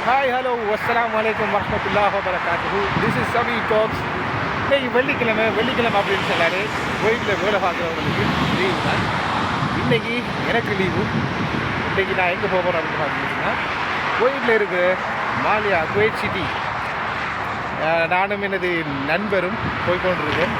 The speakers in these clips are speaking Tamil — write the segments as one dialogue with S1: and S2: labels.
S1: ஹாய் ஹலோ அஸ்ஸலாமு அலைக்கும் வரஹ்மத்துல்லாஹி வபரகாத்துஹு. This is Sabi talks. இன்னைக்கு வெள்ளிக்கிழமை அப்படின்னு சொன்னாரு. வீட்டில் வேலை பார்க்குறவங்களுக்கு லீவு தான். இன்றைக்கி எனக்கு லீவு. இன்றைக்கி நான் எங்கே போகிறேன் அப்படின்னு பார்த்தீங்கன்னா, குவைத்தில் இருக்கிற மாலியா குவைத் சிட்டி. நானும் எனது நண்பரும் போய்கொண்டிருக்கேன்.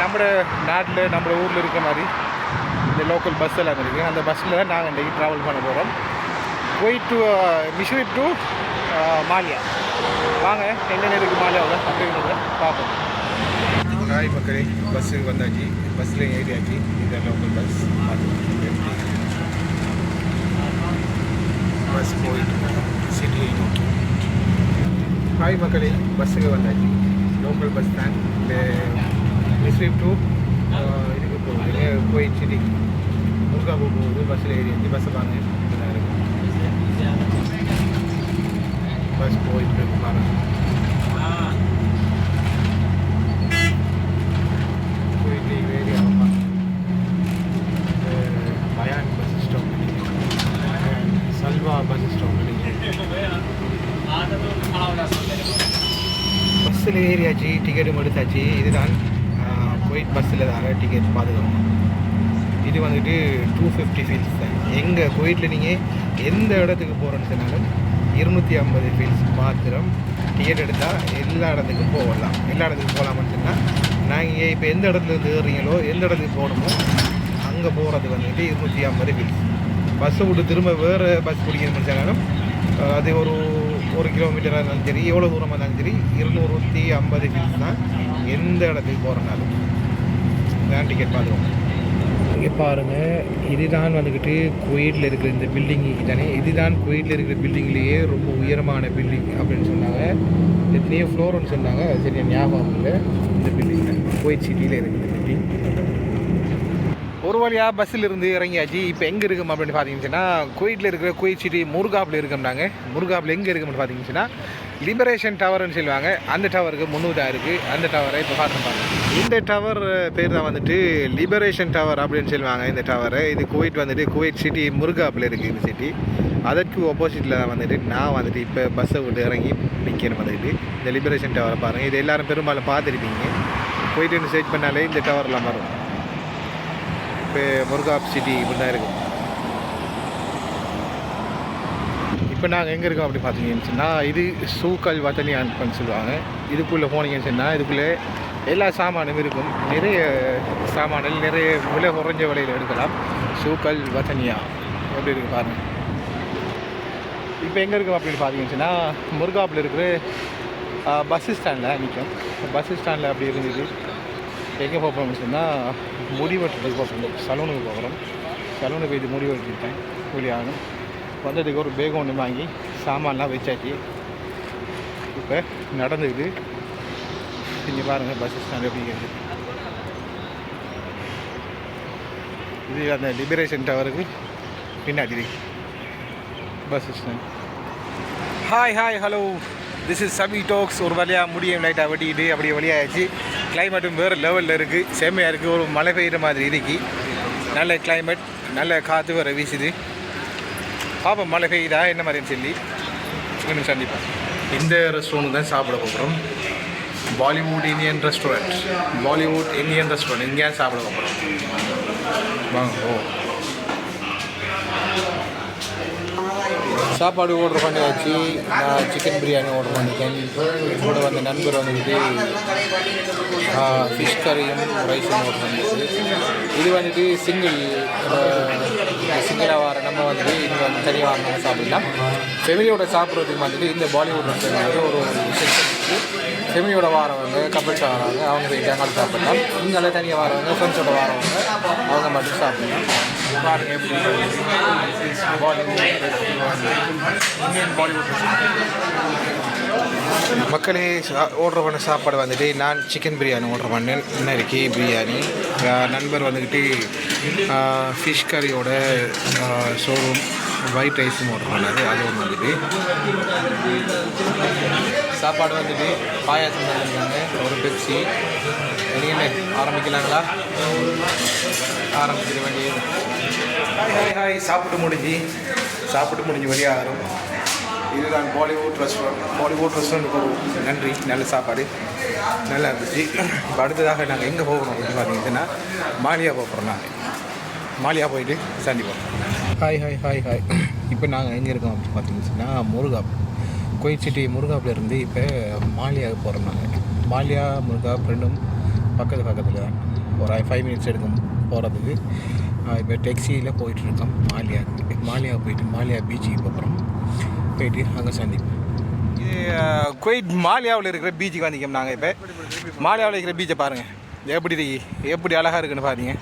S1: நம்ம நாட்டில் நம்ம ஊரில் இருக்கிற மாதிரி இந்த லோக்கல் பஸ் எல்லாம் இருக்குது. அந்த பஸ்ஸில் தான் நாங்கள் இன்றைக்கி ட்ராவல் பண்ண போகிறோம். Kuwait to Mishrif to Maliya. வாங்க என்னென்ன இருக்குது மாலியாவில் அப்படிங்கிறத பார்ப்போம். ஹாய் மக்களே, பஸ்ஸுக்கு வந்தாச்சு. பஸ்ஸில் ஏறியாச்சு. இந்த லோக்கல் பஸ் பஸ் போயிட்டு சிட்டியை நோக்கி. ஹாய் மக்களே, பஸ்ஸுக்கு வந்தாச்சு. லோக்கல் பஸ் தான். இந்த மிஷ்ரிப் டு இதுக்கு போகுது, குவைத் சிட்டி முருகாபு போகுது. பஸ்ஸில் ஏறியாச்சு. பஸ்ஸை வாங்க பஸ் போயிட்டு பாருங்க. போயிட்டு ஏரியா பயான் bus stop, salwar bus stop. பஸ்ஸில் ஏரியாச்சு, டிக்கெட்டும் எடுத்தாச்சு. இதுதான் குவைத் பஸ்ஸில் தார டிக்கெட் பார்த்துக்கணும். இது வந்துட்டு 250 ஃபீல்ஸ் தான். எங்கே குவைத்தில் நீங்கள் எந்த இடத்துக்கு போகிறோன்னு சொன்னாலும் 250 ஃபீல்ஸ் மாத்திரம் டிக்கெட் எடுத்தால் எல்லா இடத்துக்கும் போகலாம். எல்லா இடத்துக்கும் போகலாம்னு சொன்னால், நாங்கள் இப்போ எந்த இடத்துலேருந்து ஏறுறீங்களோ எந்த இடத்துக்கு போகணுமோ அங்கே போகிறது வந்துட்டு 250 ஃபீல்ஸ். பஸ்ஸை விட்டு திரும்ப வேறு பஸ் பிடிக்கணும்னு சொன்னாலும் அது ஒரு கிலோமீட்டராக இருந்தாலும் சரி, எவ்வளோ தூரமாக இருந்தாலும் சரி, 250 ஃபீல்ஸ் தான் எந்த இடத்துக்கு போகிறனாலும். தான் டிக்கெட் பார்த்துக்கோங்க. இங்கே பாருங்கள், இதுதான் வந்துக்கிட்டு குவைத்தில் இருக்கிற இந்த பில்டிங் தானே. இதுதான் குவைத்தில் இருக்கிற பில்டிங்லேயே ரொம்ப உயரமான பில்டிங் அப்படின்னு சொன்னாங்க. எத்தனையோ ஃப்ளோர்னு சொன்னாங்க, அது சரியாக ஞாபகம் இல்லை. இந்த பில்டிங் தான் குவைத் சிட்டியில் இருக்கிற பில்டிங். ஒரு வழியாக பஸ்ஸில் இருந்து இறங்கியாச்சு. இப்போ எங்கே இருக்கும் அப்படின்னு பார்த்தீங்கன்னா, குவைத்தில் இருக்கிற குவைத் சிட்டி முருகாப்பில் இருக்கோம்னாங்க. முருகாப்பில் எங்கே இருக்கும்னு பார்த்தீங்கன்னா, லிபரேஷன் டவர்னு சொல்லுவாங்க. அந்த டவருக்கு முன்னுதான் இருக்குது. அந்த டவரை இப்போ பார்த்துருப்பாங்க. இந்த டவர் பேர் தான் வந்துட்டு லிபரேஷன் டவர் அப்படின்னு சொல்லுவாங்க. இந்த டவரை இது குவைத் வந்துட்டு குவைத் சிட்டி முருகாப்பில் இருக்குது. இந்த சிட்டி அதற்கு ஆப்போசிட்டில் தான் வந்துட்டு நான் வந்துட்டு இப்போ பஸ்ஸை விட்டு இறங்கி நிற்கிறேன். வந்துட்டு இந்த லிபரேஷன் டவரை பாருங்கள். இது எல்லோரும் பெரும்பாலும் பார்த்துருப்பீங்க. குவைட்னு சர்ச் பண்ணாலே இந்த டவர்லாம் வரும். இப்போ முருகாப் சிட்டி இப்படி தான் இருக்கும். இப்போ நாங்கள் எங்கே இருக்கோம் அப்படி பார்த்தீங்கன்னு சொன்னால், இது சூக்கல் வத்தனியான்னு சொல்லுவாங்க. இதுக்குள்ளே போனீங்கன்னு சொன்னால் இதுக்குள்ளே எல்லா சாமானும் இருக்கும். நிறைய சாமான்கள் நிறைய விலை குறைஞ்ச விலையில் எடுக்கலாம். சூக்கல் வத்தனியா எப்படி இருக்குது பாருங்கள். இப்போ எங்கே இருக்கோம் அப்படின்னு பார்த்தீங்கன்னு சொன்னால், முருகாப்பில் இருக்கிற பஸ் ஸ்டாண்டில் நிற்கும். பஸ் ஸ்டாண்டில் அப்படி இருந்தது. எங்கே போகிறோம்னு சொன்னால், முடி வெட்டுறதுக்கு போகிறோம். சலூனுக்கு போகிறோம். சலூனுக்கு இது முடி வெட்டிட்டேன். கூலி ஆகணும். வந்ததுக்கு ஒரு பேக் ஒன்று வாங்கி சாமான்லாம் வச்சாச்சு. இப்போ நடந்துக்குது. இங்கே பாருங்கள் பஸ் ஸ்டாண்ட் அப்படிங்கிறது. இது அந்த லிபரேஷன் டவருக்கு பின்னாடி bus stand. Hi hello, this is Sabi talks. ஒரு வழியாக முடியும் லைட்டாக வெட்டிக்கிட்டு அப்படியே வழியாகிடுச்சு. கிளைமேட்டும் வேறு லெவலில் இருக்குது. செம்மையாக இருக்குது. ஒரு மழை பெய்கிற மாதிரி இருக்கு. நல்ல கிளைமேட், நல்ல காற்று வர வீசுது. பாப்பா மழை பெய்யுதா என்ன மாதிரின்னு சொல்லி இன்னும் சந்திப்பேன். இந்த ரெஸ்டாரண்ட் தான் சாப்பிட போகிறோம். Bollywood Indian restaurant. Bollywood Indian restaurant இங்கே சாப்பிட போகிறோம். வாங்க. சாப்பாடு ஆர்டர் பண்ணியாச்சு. நான் சிக்கன் பிரியாணி ஆர்டர் பண்ணிட்டேன். கூட வந்த நண்பர் வந்துட்டு ஃபிஷ் கறியும் ரைஸும் ஆர்டர் பண்ணிச்சு. இது வந்துட்டு சிங்கிளாக வர நம்ம வந்துட்டு இங்கே வந்து தனியாக வாங்க சாப்பிடலாம். ஃபெமிலியோட சாப்பிட்றதுக்கு வந்துட்டு இந்த பாலிவுட் ரெஸ்டாரண்ட் ஒரு செக்ஷன் இருக்குது. ஃபெமிலியோட வாரவங்க கப்பல்ஸ் வராங்க, அவங்க போயிட்டு அங்கே சாப்பிடலாம். இங்கே தனியாக வரவங்க ஃப்ரெண்ட்ஸோட வரவங்க அவங்க மட்டும் சாப்பிடலாம். பாருங்கள் எப்படி இந்தியன் பாலிவுட் மக்களே. ஆர்டர் பண்ண சாப்பாடு வந்துட்டு நான் சிக்கன் பிரியாணி ஆர்டர் பண்ணேன். இன்னைக்கு பிரியாணி. நண்பர் வந்துக்கிட்டு ஃபிஷ் கறியோட சோறும் ஒயிட் ரைஸும் ஆர்டர் பண்ணார். அதுவும் வந்துட்டு சாப்பாடு வந்துட்டு பாயாசம் பண்ணியிருக்காங்க. ஒரு பெப்சி. நீங்கள் ஆரம்பிக்கலாங்களா? ஆரம்பிக்கிற வேண்டியது. ஹாய் சாப்பிட்டு முடிஞ்சு வெளியாகிறோம். இதுதான் பாலிவுட் ரெஸ்டாரண்ட் ஒரு நன்றி, நல்ல சாப்பாடு நல்லா இருந்துச்சு. இப்போ அடுத்ததாக நாங்கள் எங்கே போகணும் அப்படின்னு பார்த்தீங்கன்னா மாலியா போகிறோம். நாங்கள் மாலியா போயிட்டு சந்திப்போம். ஹாய். இப்போ நாங்கள் எங்கே இருக்கோம் அப்படின்னு பார்த்தீங்கன்னா முருகாப், குவைத் சிட்டி முருகாப்லேருந்து இப்போ மாலியாவுக்கு போகிறோம். நாங்கள் மாலியா முருகாப் ரெண்டும் பக்கத்தில் தான், ஒரு 5 மினிட்ஸ் எடுக்கும் போகிறதுக்கு. இப்போ டெக்ஸியில் போயிட்டுருக்கோம் மாலியா போயிட்டு மாலியா பீச்சுக்கு போகிறோம். போயிட்டு அங்கே சந்திப்போம். இது குவைத் மாலியாவில் இருக்கிற பீச்சுக்கு வந்திக்கோம். நாங்கள் இப்போ மாலியாவில் இருக்கிற பீச்சை பாருங்கள், எப்படி அழகாக இருக்குன்னு பாருங்க.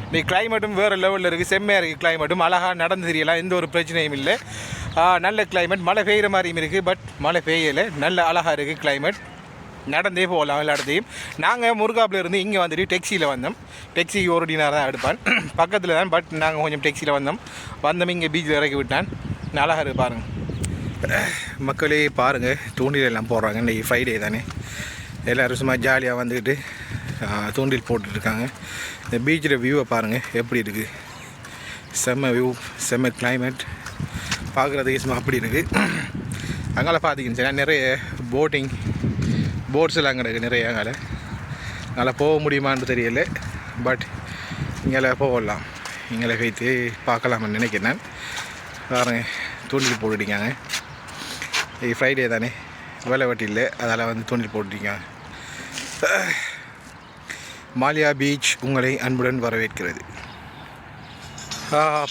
S1: இன்றைக்கி கிளைமேட்டும் வேறு லெவலில் இருக்குது, செம்மையாக இருக்குது கிளைமேட்டும். அழகாக நடந்து தெரியலாம், எந்த ஒரு பிரச்சனையும் இல்லை. நல்ல கிளைமேட், மழை பெய்கிற மாதிரியும் இருக்குது, பட் மழை பெய்யலை, நல்ல அழகாக இருக்குது கிளைமேட். நடந்தே போகலாம் எல்லா இடத்தையும். நாங்கள் முருகாப்பில் இருந்து இங்கே வந்துட்டு டெக்ஸியில் வந்தோம். டெக்ஸிக்கு ஒரு டினார் தான் எடுப்பான், பக்கத்தில் தான். பட் நாங்கள் கொஞ்சம் டெக்ஸியில் வந்தோம் இங்கே பீச்சில் இறக்கி விட்டான். அழகாக இருக்குது பாருங்கள் மக்களே, பாருங்கள் தூண்டில் எல்லாம் போடுறாங்க. இன்றைக்கி ஃப்ரைடே தானே, எல்லோரும் சும்மா ஜாலியாக வந்துக்கிட்டு தூண்டில் போட்டுட்ருக்காங்க. இந்த பீச்சில் வியூவை பாருங்கள் எப்படி இருக்குது, செம்ம வியூ, செம்ம கிளைமேட், பார்க்குறதுக்கு சும்மா அப்படி இருக்குது. அங்கே பார்த்திங்கன்னு நிறைய போட்ஸ் எல்லாம் கிடக்கு நிறைய. அங்கே போக முடியுமான்னு தெரியல, பட் இங்கே போகலாம். இங்கே வைத்து பார்க்கலாம்னு நினைக்கிறேன். பாருங்க தூண்டில் போட்டுட்டிக்காங்க. இது ஃப்ரைடே தானே, வேலை வட்டி இல்லை, அதால் தூண்டில் போட்டுட்டிக்காங்க. மாலியா பீச் உங்களை அன்புடன் வரவேற்கிறது.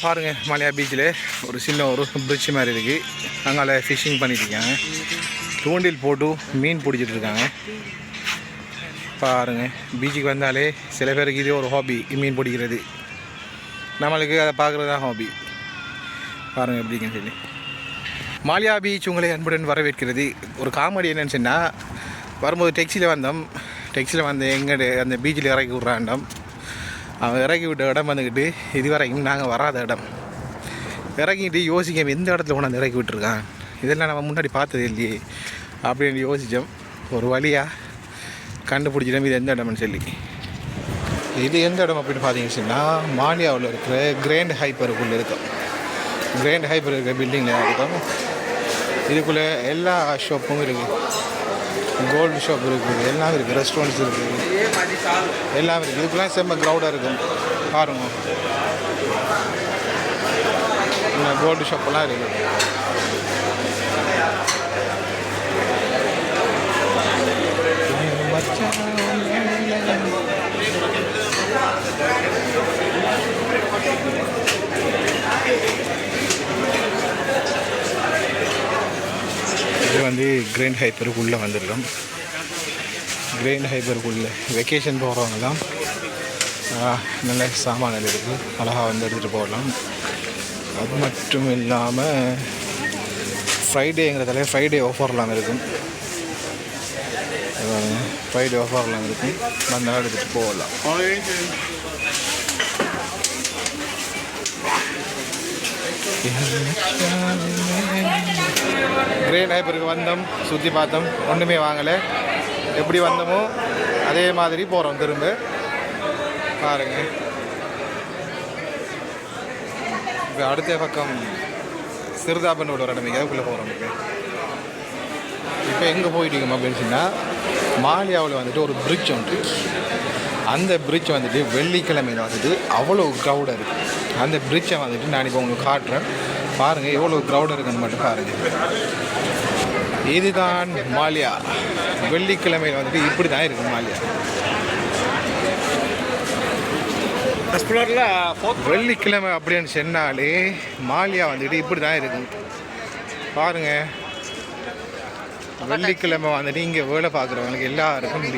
S1: பாருங்கள் மாலியா பீச்சில் ஒரு சின்ன ஒரு பிரிட்ஜ் மாதிரி இருக்குது. அங்கே ஃபிஷ்ஷிங் பண்ணிட்டுருக்காங்க, தூண்டில் போட்டு மீன் பிடிச்சிட்ருக்காங்க. பாருங்கள் பீச்சுக்கு வந்தாலே சில பேருக்கு இது ஒரு ஹாபி, மீன் பிடிக்கிறது. நம்மளுக்கு அதை பார்க்குறது தான் ஹாபி. பாருங்கள் எப்படிங்கன்னு சொல்லி. மாலியா பீச் உங்களை அன்புடன் வரவேற்கிறது. ஒரு காமெடி என்னன்னு சொன்னால், வரும்போது டெக்ஸியில் வந்து எங்கே அந்த பீச்சில் இறக்கி விட்றாண்டம். அவன் இறக்கி விட்ட இடம் வந்துக்கிட்டு இது வரைக்கும் நாங்கள் வராத இடம். இறக்கிட்டு யோசிக்க எந்த இடத்துல கொண்டாந்து இறக்கி விட்டுருக்கான், இதெல்லாம் நம்ம முன்னாடி பார்த்தது இல்லையே அப்படின்னு யோசித்தோம். ஒரு வழியாக கண்டுபிடிச்சிட்டோம் இது எந்த இடம்னு சொல்லி. இது எந்த இடம் அப்படின்னு பார்த்தீங்கன்னு சொன்னால், மாலியாவில் இருக்கிற கிராண்ட் ஹைப்பருக்குள்ளே இருக்கும். கிராண்ட் ஹைப்பர் இருக்கிற பில்டிங்கில் இருக்கும். இதுக்குள்ளே எல்லா ஷாப்பும் இருக்குது, கோல்டு ஷாப் இருக்குது, எல்லாம் இருக்குது, ரெஸ்டாரண்ட்ஸ் இருக்குது, எல்லாம் இருக்குது. இதுக்குள்ளே செம்ம க்ரௌடாக இருக்கும் பாருங்க. கோல்டு ஷாப்பெல்லாம் இருக்குது. இது கிராண்ட் ஹைப்பருக்குள்ளே வந்திருக்கோம். கிராண்ட் ஹைப்பருக்குள்ளே வெக்கேஷன் போகிறவங்கலாம் நல்ல சாமான்கள் இருக்குது, அழகாக எடுத்துகிட்டு போகலாம். அது மட்டும் இல்லாமல் ஃப்ரைடேங்கிறதால ஃப்ரைடே ஆஃபர்லாம் இருக்கும். ஃப்ரைடே ஆஃபர்லாம் இருக்கும், வந்தால் எடுத்துகிட்டு போகலாம். கிரேட் ஹைப்பருக்கு வந்தோம், சுற்றி பார்த்தோம், ஒன்றுமே வாங்கலை. எப்படி வந்தோமோ அதே மாதிரி போகிறோம் திரும்ப. பாருங்கள் இப்போ அடுத்த பக்கம் சிறுதாபனோட ஒரு இடமே அதுக்குள்ளே போகிறோம். இப்போ எங்கே போயிட்டீங்க அப்படின்னு சொன்னால், மாலியாவில் ஒரு பிரிட்ஜ் உண்டு. அந்த பிரிட்ஜ் வெள்ளிக்கிழமையில் அவ்வளோ க்ரௌடாக இருக்குது. அந்த பிரிட்ஜை நான் இப்போ உங்களுக்கு காட்டுறேன். பாருங்கள் எவ்வளோ க்ரௌடாக இருக்குன்னு மட்டும் பாருங்கள். இதுதான் மாலியா. வெள்ளிக்கிழமையில் இப்படி தான் இருக்குது மாலியா. வெள்ளிக்கிழமை அப்படின்னு சொன்னாலே மாலியா இப்படி தான் இருக்கும். பாருங்கள் வெள்ளிக்கிழமை இங்கே வேலை பார்க்குறவங்களுக்கு எல்லாருக்கும்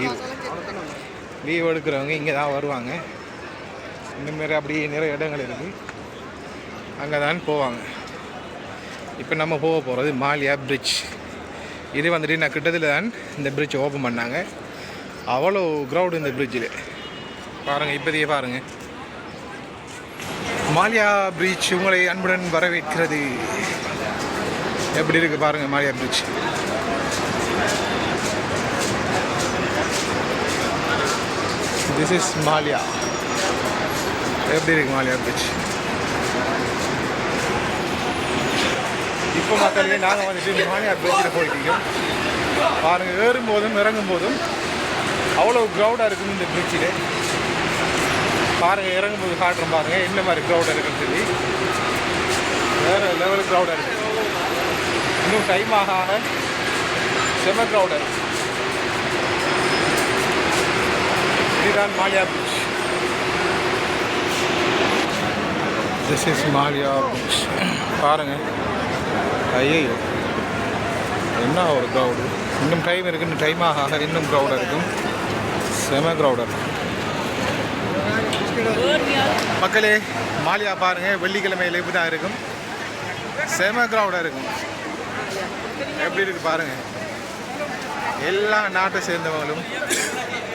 S1: லீவ் எடுக்கிறவங்க இங்கே தான் வருவாங்க. இந்தமாரி அப்படியே நிறைய இடங்கள் இருக்குது, அங்கே தான் போவாங்க. இப்போ நம்ம போக போகிறது மாலியா பிரிட்ஜ். இது நான் கிட்டத்தில் தான் இந்த பிரிட்ஜ் ஓப்பன் பண்ணாங்க. அவ்வளோ க்ரௌடு இந்த பிரிட்ஜில். பாருங்கள் இப்போதையே பாருங்கள். மாலியா பிரிட்ஜ் உங்களை அன்புடன் வரவேற்கிறது. எப்படி இருக்குது பாருங்கள் Maliya bridge. This is Maliya. எப்படி இருக்கு மாலியா பீச்? இப்போ மக்களே நாங்கள் வந்துட்டு மானியார் பீச்சில் போயிட்டோம். பாருங்கள், ஏறும்போதும் இறங்கும் போதும் அவ்வளோ க்ரௌடாக இருக்குன்னு இந்த பீச்சில். பாருங்கள், இறங்கும்போது காட்டுறோம் பாருங்கள் என்ன மாதிரி க்ரௌடாக இருக்குன்னு சொல்லி. வேறு லெவல் க்ரௌடாக இருக்குது. இன்னும் டைம் ஆக செம க்ரௌடாக இருக்குது. இதுதான் Mallya beach. This is Mallya beach. பாருங்கள், ஐயோ என்ன ஒரு க்ரௌடு. இன்னும் டைம் இருக்குது. இன்னும் டைம் ஆக இன்னும் க்ரௌடாக இருக்கும். செம க்ரௌடாக இருக்கும் மக்களே. மாலியா பாருங்கள், வெள்ளிக்கிழமையில் இப்படி தான் இருக்கும். செம க்ரௌடாக இருக்கும். எப்படி இருக்குது பாருங்கள். எல்லா நாட்டை சேர்ந்தவங்களும்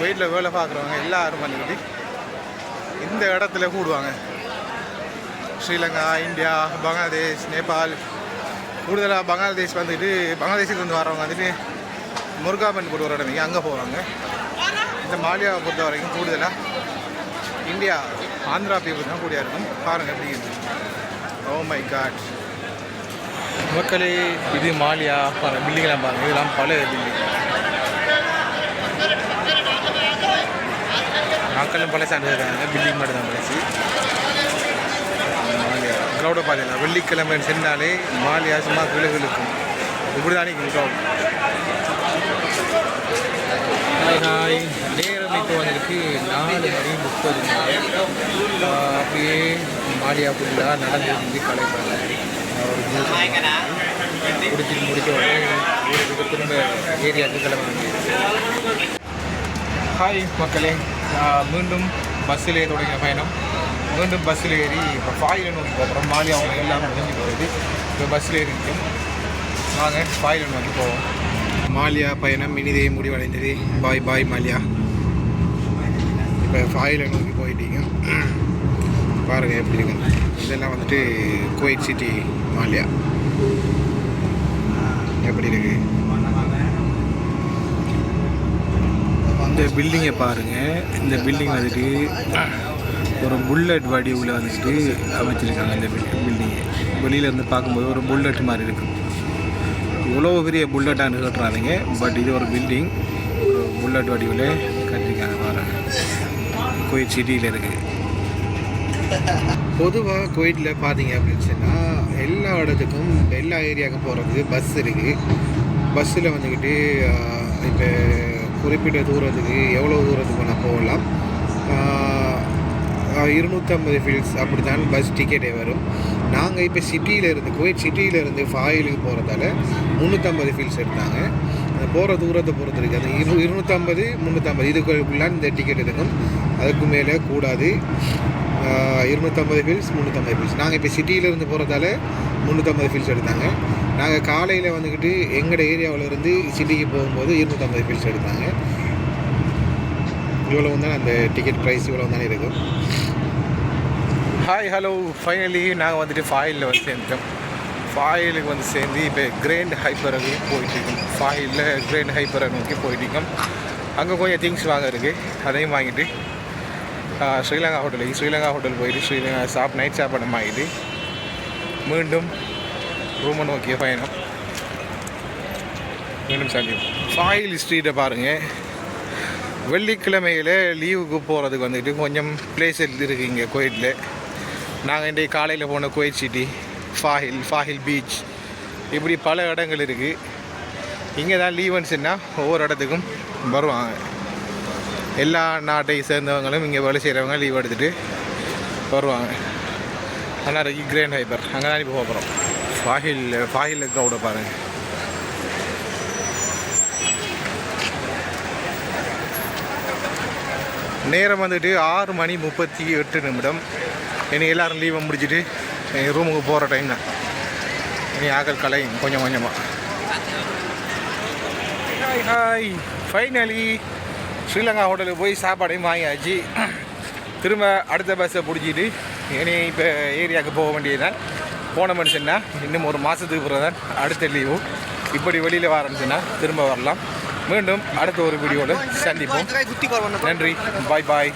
S1: வீட்டில் வேலை பார்க்குறவங்க எல்லாரும் வந்துக்கிட்டு இந்த இடத்துல கூடுவாங்க. ஸ்ரீலங்கா, இந்தியா, பங்களாதேஷ், நேபாள், கூடுதலாக பங்களாதேஷ் வந்துட்டு பங்களாதேஷிலேருந்து வரவங்க வந்துட்டு முருகாபன் கூட ஒரு இடம் அங்கே போவாங்க. இந்த மாலியாவை பொறுத்த வரைக்கும் கூடுதலாக இந்தியா, ஆந்திரா பீப்புள் தான் கூடியா இருக்கும். பாருங்கள் எப்படி இருக்குது. ஓ மை காட் மக்களே, இது மாலியா. பாருங்கள், பில்டிங்லாம் பாருங்கள். இதெல்லாம் பழைய பில்டிங். மக்களும் பழைய சார்ந்து இருக்காங்க. பில்டிங் மட்டும் தான் பழசி. மாலியா க்ரௌடை பார்த்தீங்கன்னா வெள்ளிக்கிழமை சென்றாலே மாலியா சும்மா விழுக்கும். இப்படி தானே க்ரௌட். ஹாய், நேரம் இப்போ வந்துருக்கு 4:30. அப்படியே மாலியா ஃபுல்லாக நடந்து கலைப்பாங்க. ஒரு குடிச்சிட்டு முடிச்ச உடனே ஊருக்கு திரும்ப ஏரியாவுக்கு கிளம்புறாங்க. ஹாய் மக்களே, மீண்டும் பஸ்ஸில் தொடங்கிய பயணம். மீண்டும் பஸ்ஸில் ஏறி இப்போ ஃபாயில் நோக்கி போகிறோம். மாலியா அவங்க எல்லாம் முடிஞ்சு போகுது. இப்போ பஸ்ஸில் ஏறிக்கும். வாங்க ஃபாயில் நோக்கி போவோம். மாலியா பயணம் இனிதே முடிவடைந்தது. பாய் பாய் மாலியா. இப்போ ஃபாயில் நோக்கி போயிட்டீங்க. பாருங்கள் எப்படி இருக்குங்க. இதெல்லாம் வந்துட்டு குவைட் சிட்டி மாலியா எப்படி இருக்கு. இந்த பில்டிங்கை பாருங்கள். இந்த பில்டிங் வந்துட்டு ஒரு புல்லட் வடிவில் வந்துட்டு அமைச்சிருக்காங்க. இந்த பில்டிங்கை வெளியில் இருந்து பார்க்கும்போது ஒரு புல்லட் மாதிரி இருக்கும். இவ்வளோ பெரிய புல்லட்டானு கட்டுறாதீங்க. பட் இது ஒரு பில்டிங் ஒரு புல்லட் வடிவில் கட்டிருக்காங்க. பாருங்கள், குவைட் சிட்டியில் இருக்குது. பொதுவாக குவைட்டில் பார்த்தீங்க அப்படின்னு சொன்னால் எல்லா இடத்துக்கும் எல்லா ஏரியாவுக்கும் போகிறதுக்கு பஸ் இருக்குது. பஸ்ஸில் வந்துக்கிட்டு இப்போ குறிப்பிட்ட தூரத்துக்கு எவ்வளோ தூரத்துக்கு நான் போகலாம். 250 ஃபீல்ஸ் அப்படி தான் பஸ் டிக்கெட்டே வரும். நாங்கள் இப்போ சிட்டியிலேருந்து குவைட் சிட்டியிலேருந்து ஃபாயிலுக்கு போகிறதால 350 ஃபீல்ஸ் எடுத்தாங்க. அந்த போகிற தூரத்தை பொறுத்து இருக்குது. அது 250, 350 இதுக்குள்ளே இந்த டிக்கெட் இருக்கும். அதுக்கு மேலே கூடாது. 250 ஃபீல்ஸ், 350 ஃபீல்ஸ். நாங்கள் இப்போ சிட்டியிலேருந்து போகிறதால 350 ஃபீல்ஸ் எடுத்தாங்க. நாங்கள் காலையில் வந்துக்கிட்டு எங்களோட ஏரியாவிலேருந்து சிட்டிக்கு போகும்போது 250 ஃபீல்ஸ் எடுத்தாங்க. இவ்வளோ தான் அந்த டிக்கெட் ப்ரைஸ், இவ்வளோ தானே இருக்கும். ஹாய் ஹலோ, ஃபைனலி நாங்கள் வந்துட்டு ஃபாயிலில் வந்து சேர்ந்துட்டோம். ஃபாயிலுக்கு வந்து சேர்ந்து இப்போ கிராண்ட் ஹைப்பருக்கு போயிட்டுருக்கோம். ஃபாயிலில் கிராண்ட் ஹைப்பரை நோக்கி போயிட்டுருக்கோம். அங்கே கொஞ்சம் திங்ஸ் வாங்க இருக்குது. அதையும் வாங்கிட்டு ஸ்ரீலங்கா ஹோட்டல் போயிட்டு நைட் சாப்பாடு வாங்கிட்டு மீண்டும் ரூமை நோக்கிய பயணம். மீண்டும் சந்திப்போம். ஃபாயில் ஸ்ட்ரீட்டை பாருங்கள். வெள்ளிக்கிழமையில் லீவுக்கு போகிறதுக்கு வந்துட்டு கொஞ்சம் பிளேஸ் இருக்குது இங்கே குவைட்டில். நாங்கள் இன்றைக்கு காலையில் போன குவைட் சிட்டி, ஃபாயில் பீச், இப்படி பல இடங்கள் இருக்குது. இங்கே தான் லீவுன்னுச்சுன்னா ஒவ்வொரு இடத்துக்கும் வருவாங்க. எல்லா நாட்டை சேர்ந்தவங்களும் இங்கே வேலை செய்கிறவங்க லீவ் எடுத்துகிட்டு வருவாங்க. ஆனால் கிராண்ட் ஹைப்பர் அங்கே தான் இப்போ போகிறோம். ஃபாயில் க்ரௌடை பாருங்கள். நேரம் வந்துட்டு 6:38. இனி எல்லோரும் லீவை முடிச்சுட்டு ரூமுக்கு போகிற டைம் தான். இனி ஆகல் கலை கொஞ்சம் கொஞ்சமாக. ஹாய், ஃபைனலி ஸ்ரீலங்கா ஹோட்டலுக்கு போய் சாப்பாடையும் வாங்கியாச்சு. திரும்ப அடுத்த பஸ்ஸை பிடிச்சிட்டு இனி இப்போ ஏரியாவுக்கு போக வேண்டியதுதான். போன மனுஷன்னா இன்னும் ஒரு மாதத்துக்கு பிறகு தான் அடுத்த லீவு. இப்படி வெளியில் வரணுச்சுன்னா திரும்ப வரலாம். மீண்டும் அடுத்த ஒரு வீடியோவில் சந்திப்போம். நன்றி, பாய் பாய்.